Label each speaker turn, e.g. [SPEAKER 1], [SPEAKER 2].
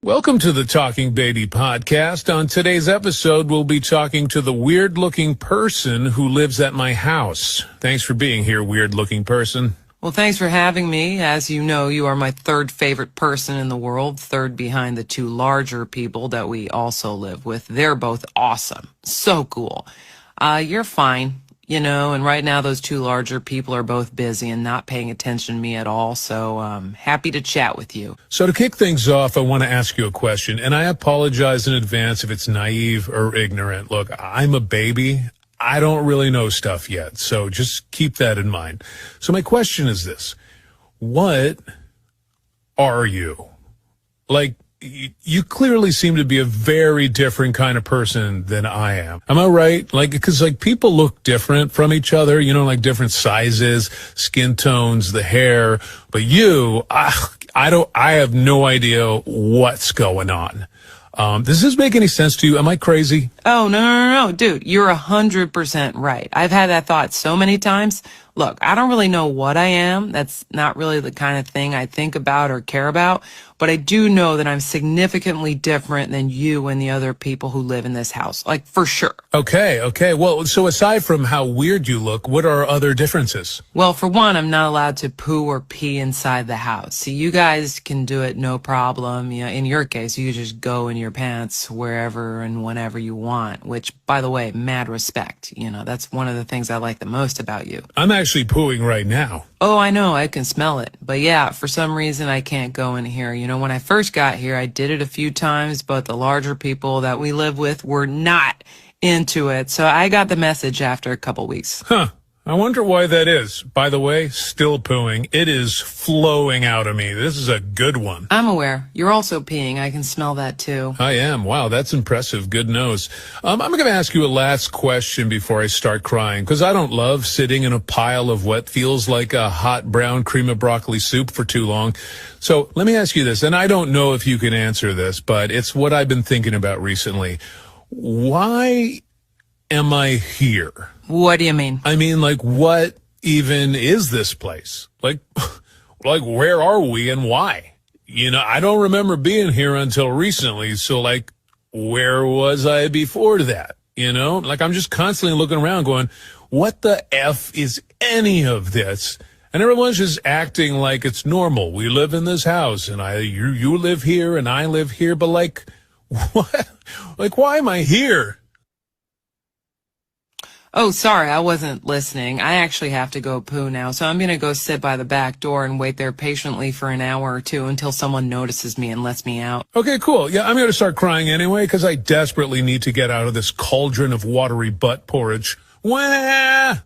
[SPEAKER 1] Welcome to the Talking Baby podcast. On today's episode, we'll be talking to the weird-looking person who lives at my house. Thanks for being here, weird-looking person.
[SPEAKER 2] Well, thanks for having me. As you know, you are my third favorite person in the world, third behind the two larger people that we also live with. They're both awesome. So cool. You're fine. And right now those two larger people are both busy and not paying attention to me at all, so I'm happy to chat with you.
[SPEAKER 1] So to kick things off, I want to ask you a question, and I apologize in advance if it's naive or ignorant. Look, I'm a baby. I don't really know stuff yet, so just keep that in mind. So my question is this. What are you? Like, you clearly seem to be a very different kind of person than I am. Am I right? Because people look different from each other, like different sizes, skin tones, the hair. But you, I have no idea what's going on. Does this make any sense to you? Am I crazy?
[SPEAKER 2] Oh, no, dude, you're 100% right. I've had that thought so many times. Look, I don't really know what I am. That's not really the kind of thing I think about or care about. But I do know that I'm significantly different than you and the other people who live in this house. Like, for sure.
[SPEAKER 1] Okay. Well, so aside from how weird you look, what are other differences?
[SPEAKER 2] Well, for one, I'm not allowed to poo or pee inside the house. See, you guys can do it no problem. In your case, you just go in your pants wherever and whenever you want, which, by the way, mad respect. That's one of the things I like the most about you.
[SPEAKER 1] I'm actually pooing right now.
[SPEAKER 2] Oh, I know. I can smell it. But yeah, for some reason, I can't go in here. When I first got here, I did it a few times, but the larger people that we live with were not into it. So I got the message after a couple weeks.
[SPEAKER 1] Huh. I wonder why that is. By the way, still pooing. It is flowing out of me. This is a good one.
[SPEAKER 2] I'm aware. You're also peeing. I can smell that too.
[SPEAKER 1] I am. Wow, that's impressive. Good nose. I'm going to ask you a last question before I start crying, because I don't love sitting in a pile of what feels like a hot brown cream of broccoli soup for too long. So let me ask you this, and I don't know if you can answer this, but it's what I've been thinking about recently. Why am I here?
[SPEAKER 2] What do you mean?
[SPEAKER 1] I mean, what even is this place? Where are we and why? I don't remember being here until recently. So, where was I before that? I'm just constantly looking around going, what the F is any of this? And everyone's just acting like it's normal. We live in this house and you live here and I live here. But what? Why am I here?
[SPEAKER 2] Oh, sorry, I wasn't listening. I actually have to go poo now, so I'm going to go sit by the back door and wait there patiently for an hour or two until someone notices me and lets me out.
[SPEAKER 1] Okay, cool. Yeah, I'm going to start crying anyway because I desperately need to get out of this cauldron of watery butt porridge. Wah!